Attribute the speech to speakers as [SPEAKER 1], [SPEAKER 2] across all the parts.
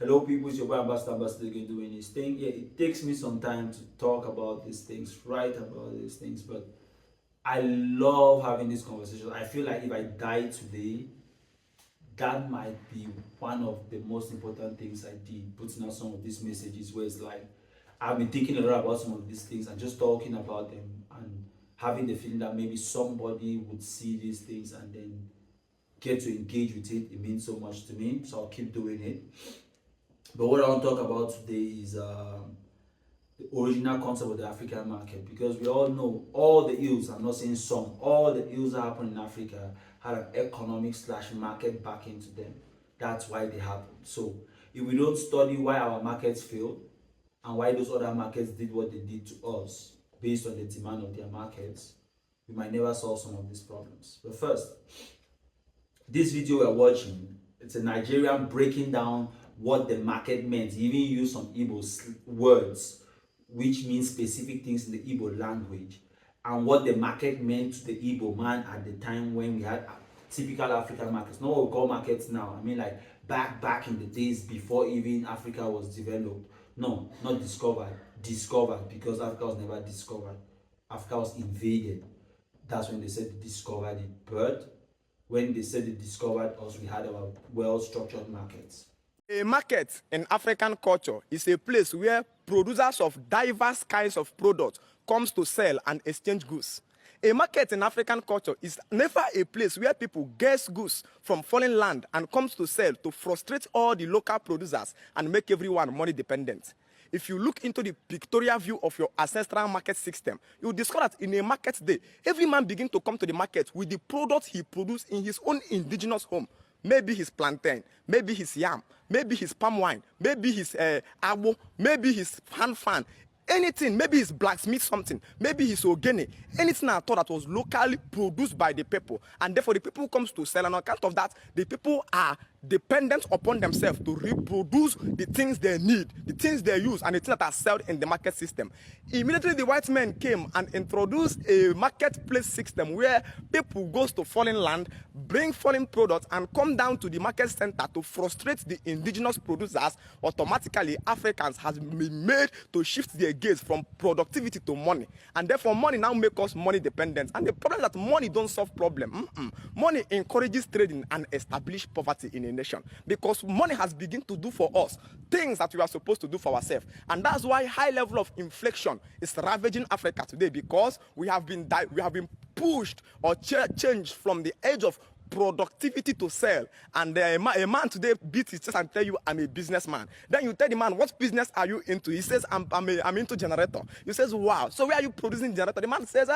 [SPEAKER 1] Hello, people. It's your boy Ambassador again doing his thing. Yeah, it takes me some time to talk about these things, write about these things, but I love having this conversation. I feel like if I die today, that might be one of the most important things I did, putting out some of these messages where it's like I've been thinking a lot about some of these things and just talking about them and having the feeling that maybe somebody would see these things and then get to engage with it. It means so much to me, so I'll keep doing it. But what I want to talk about today is the original concept of the African market, because we all know all the ills, I'm not saying some, all the ills that happen in Africa had an economic slash market backing to them. That's why they happen. So if we don't study why our markets failed and why those other markets did what they did to us based on the demand of their markets, we might never solve some of these problems. But first, this video we're watching, it's a Nigerian breaking down what the market meant. He even used some Igbo words which means specific things in the Igbo language, and what the market meant to the Igbo man at the time when we had typical African markets. Not what we call markets now. I mean, like back in the days before even Africa was developed. No, not discovered. Discovered, because Africa was never discovered. Africa was invaded. That's when they said they discovered it. But when they said they discovered us, we had our well-structured markets.
[SPEAKER 2] A market in African culture is a place where producers of diverse kinds of products comes to sell and exchange goods. A market in African culture is never a place where people get goods from foreign land and comes to sell to frustrate all the local producers and make everyone money dependent. If you look into the pictorial view of your ancestral market system, you will discover that in a market day, every man begins to come to the market with the products he produced in his own indigenous home. Maybe his plantain, maybe his yam, maybe his palm wine, maybe his abo, maybe his hand fan, anything, maybe his blacksmith something, maybe his ogene, anything at all that was locally produced by the people. And therefore the people comes to sell, and on account of that, the people are dependent upon themselves to reproduce the things they need, the things they use, and the things that are sold in the market system. Immediately the white men came and introduced a marketplace system where people goes to foreign land, bring foreign products, and come down to the market center to frustrate the indigenous producers. Automatically Africans has been made to shift their gaze from productivity to money, and therefore money now make us money dependent. And the problem is that money don't solve problem. Money encourages trading and establish poverty in a nation, because money has begun to do for us things that we are supposed to do for ourselves. And that's why high level of inflation is ravaging Africa today, because we have been pushed or changed from the age of productivity to sell. And a man today beats his chest and tell you, I'm a businessman. Then you tell the man, what business are you into? He says, I'm into generator. You says, wow, so where are you producing generator? The man says,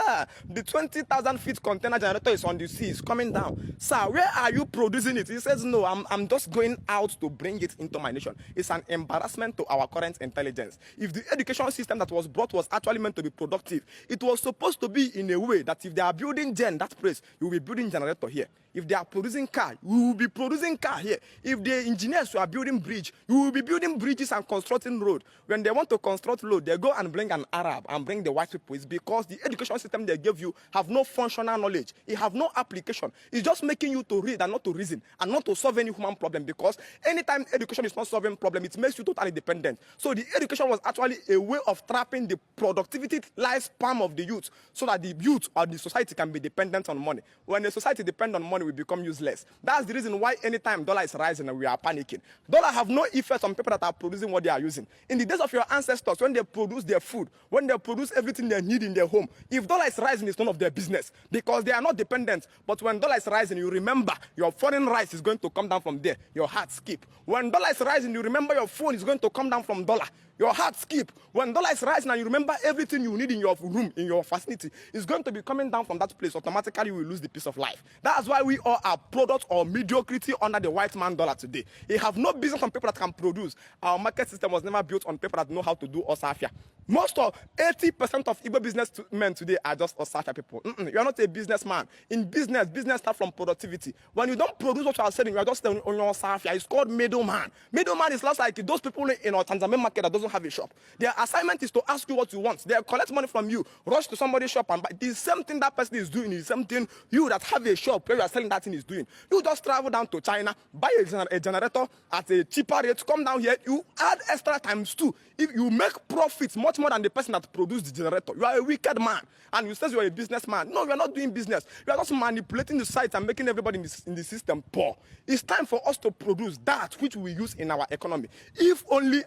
[SPEAKER 2] the 20,000 feet container generator is on the sea, it's coming down. Sir, where are you producing it? He says, no, I'm just going out to bring it into my nation. It's an embarrassment to our current intelligence. If the education system that was brought was actually meant to be productive, it was supposed to be in a way that if they are building that place, you will be building generator here. If they are producing car, we will be producing car here. If the engineers who are building bridge, you will be building bridges and constructing road. When they want to construct road, they go and bring an Arab and bring the white people. It's because the education system they give you have no functional knowledge. It have no application. It's just making you to read and not to reason and not to solve any human problem, because anytime education is not solving problem, it makes you totally dependent. So the education was actually a way of trapping the productivity lifespan of the youth, so that the youth or the society can be dependent on money. When the society depends on money, we become useless. That's the reason why anytime dollar is rising and we are panicking. Dollar have no effect on people that are producing what they are using. In the days of your ancestors, when they produce their food, when they produce everything they need in their home, if dollar is rising, it's none of their business, because they are not dependent. But when dollar is rising, you remember your foreign rice is going to come down from there. Your heart skip. When dollar is rising, you remember your phone is going to come down from dollar. Your heart skip. When dollar is rising and you remember everything you need in your room, in your facility, is going to be coming down from that place. Automatically, you will lose the peace of life. That's why we all are products or mediocrity under the white man dollar today. They have no business on people that can produce. Our market system was never built on people that know how to do Osafia. Most of 80% of Igbo businessmen today are just Osafia people. You are not a businessman. In business starts from productivity. When you don't produce what you are selling, you are just on your Osafia. It's called middleman. Middleman is less like those people in our Tanzania market that doesn't doesn't have a shop. Their assignment is to ask you what you want. They collect money from you, rush to somebody's shop and buy. The same thing that person is doing is something you that have a shop where you are selling that thing is doing. You just travel down to China, buy a generator at a cheaper rate, come down here, you add extra times 2. If you make profits much more than the person that produced the generator, you are a wicked man. And you say you are a businessman. No, you are not doing business. You are just manipulating the site and making everybody in the system poor. It's time for us to produce that which we use in our economy. If only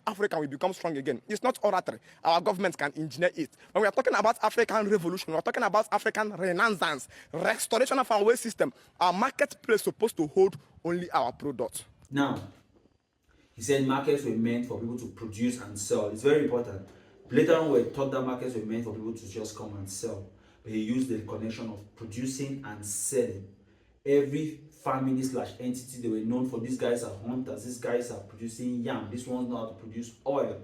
[SPEAKER 2] Africa will become strong again. It's not oratory. Our government can engineer it. When we are talking about African revolution, we are talking about African renaissance, restoration of our waste system. Our marketplace is supposed to hold only our products.
[SPEAKER 1] Now, he said markets were meant for people to produce and sell. It's very important. Later on, we thought that markets were meant for people to just come and sell. But he used the connection of producing and selling. Every family/entity, they were known for, these guys are hunters, these guys are producing yam, this one's know how to produce oil.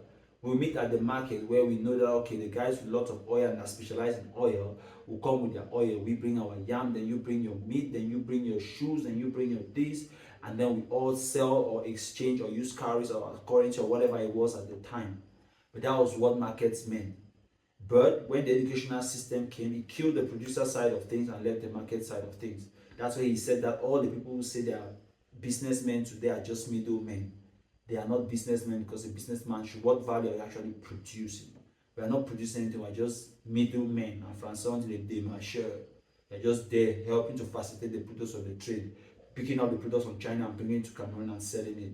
[SPEAKER 1] We meet at the market where we know that, okay, the guys with lots of oil and are specialized in oil will come with their oil. We bring our yam, then you bring your meat, then you bring your shoes, then you bring your this, and then we all sell or exchange or use cowries or currency or whatever it was at the time. But that was what markets meant. But when the educational system came, it killed the producer side of things and left the market side of things. That's why he said that all the people who say they are businessmen today are just middlemen. They are not businessmen, because a businessman should, what value are you actually producing? We are not producing anything, we are just middlemen. And Francois de Marcheur, they are just there helping to facilitate the products of the trade, picking up the products from China and bringing it to Cameroon and selling it.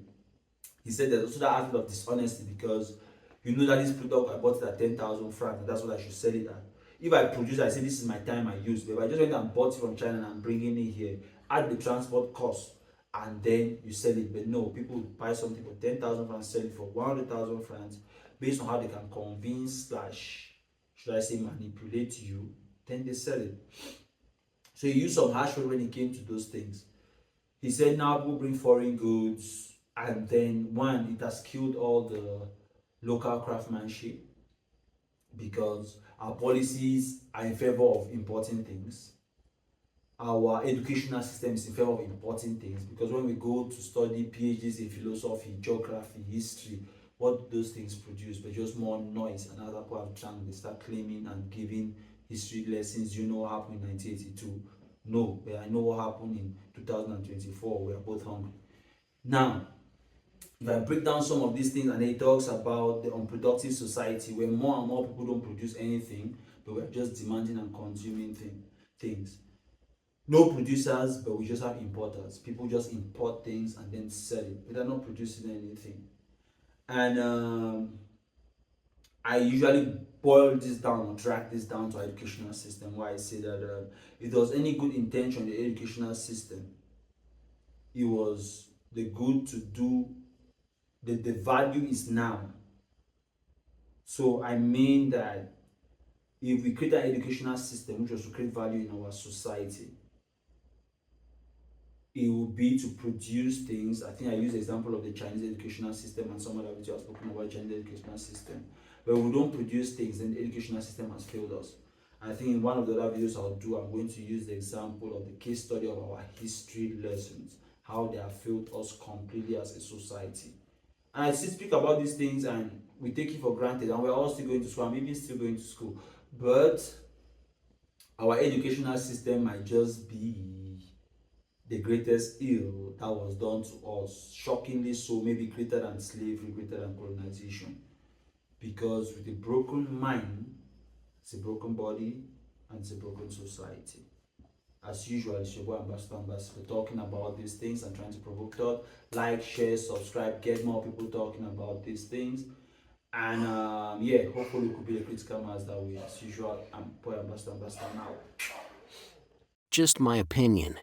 [SPEAKER 1] He said there's also that aspect of dishonesty, because you know that this product, I bought it at 10,000 francs, and that's what I should sell it at. If I produce, I say this is my time I use. But if I just went and bought it from China and I'm bringing it here, add the transport cost, and then you sell it. But no, people buy something for 10,000 francs, sell it for 100,000 francs, based on how they can convince / should I say manipulate you, then they sell it. So he used some harsh word when it came to those things. He said now people bring foreign goods, and then one, it has killed all the local craftsmanship, because our policies are in favor of importing things. Our educational system is in favor of importing things, because when we go to study PhDs in philosophy, geography, history, what do those things produce? But just more noise. And other people have drunk, they start claiming and giving history lessons. You know what happened in 1982? No, but I know what happened in 2024. We are both hungry. Now, if I break down some of these things, and he talks about the unproductive society where more and more people don't produce anything, but we're just demanding and consuming things. No producers, but we just have importers. People just import things and then sell it, but they're not producing anything. And I usually boil this down or drag this down to our educational system, where I say that if there was any good intention in the educational system, it was the good to do. The value is now. So I mean that if we create an educational system which was to create value in our society, it will be to produce things. I think I used the example of the Chinese educational system, and some other videos have spoken about Chinese educational system. But we don't produce things, then the educational system has failed us. And I think in one of the other videos I'll do, I'm going to use the example of the case study of our history lessons, how they have failed us completely as a society. And I still speak about these things and we take it for granted, and we're all still going to school. I'm even still going to school. But our educational system might just be the greatest ill that was done to us. Shockingly so, maybe greater than slavery, greater than colonization. Because with a broken mind, it's a broken body, and it's a broken society. As usual, it's your boy Ambassador. We're talking about these things and trying to provoke thought. Like, share, subscribe, get more people talking about these things. And yeah, hopefully we could be the critical mass that way. As usual, I'm boy Ambassador now.
[SPEAKER 3] Just my opinion.